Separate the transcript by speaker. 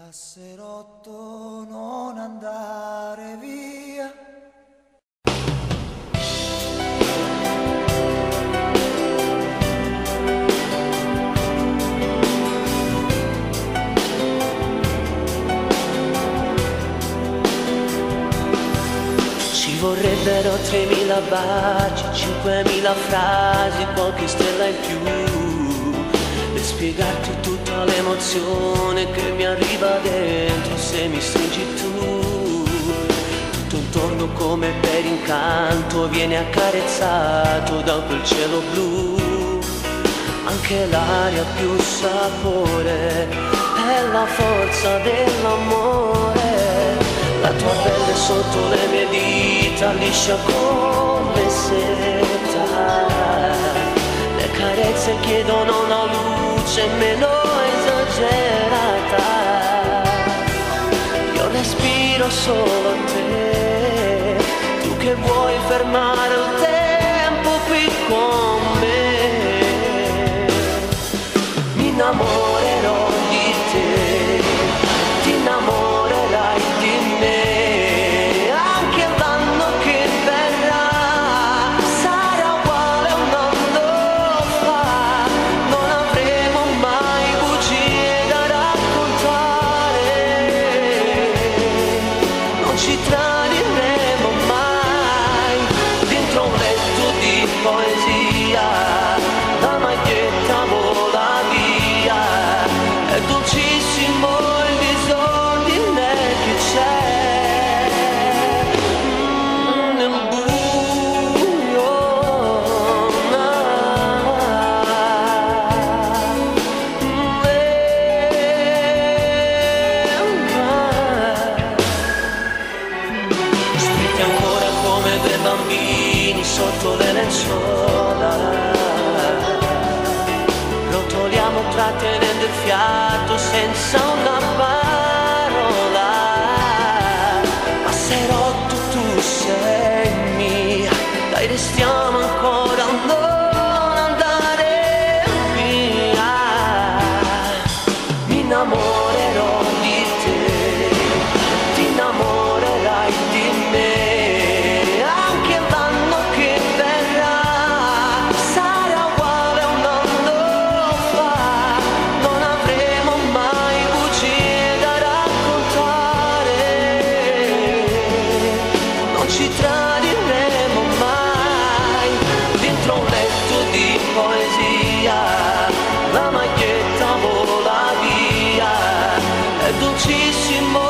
Speaker 1: Passerotto, non andare via.
Speaker 2: Ci vorrebbero 3000 baci, 5000 frasi, qualche stella in più per spiegarti tutta l'emozione che mi arriva dentro se mi stringi tu. Tutto intorno come per incanto viene accarezzato da quel cielo blu. Anche l'aria più sapore è la forza dell'amore. La tua pelle sotto le mie dita, liscia come seta. Le carezze chiedono una luce meno esagerata. Io respiro solo a te, tu che vuoi fermare il tempo qui con me. Mi innamorerò di te, ti innamorerai di me. Anche l'anno che verrà sarà uguale a un anno fa. Non avremo mai bugie da raccontare, non ci tradiremo mai. Dentro un letto di poesia la maglietta vola via. È dolcissimo il disordine che c'è nel buio. Stretti ancora come dei bambini sotto le lenzuola, rotoliamo trattenendo il fiato senza una parola. Passerotto, tu sei mia, dai restiamo ancora, non andare via. Mi innamorerò di te, ti innamorerai di me. Anche l'anno che verrà sarà uguale a un anno fa. Non avremo mai bugie da raccontare, non ci tradiremo mai. Dentro un letto di poesia la maglietta vola via. È dolcissimo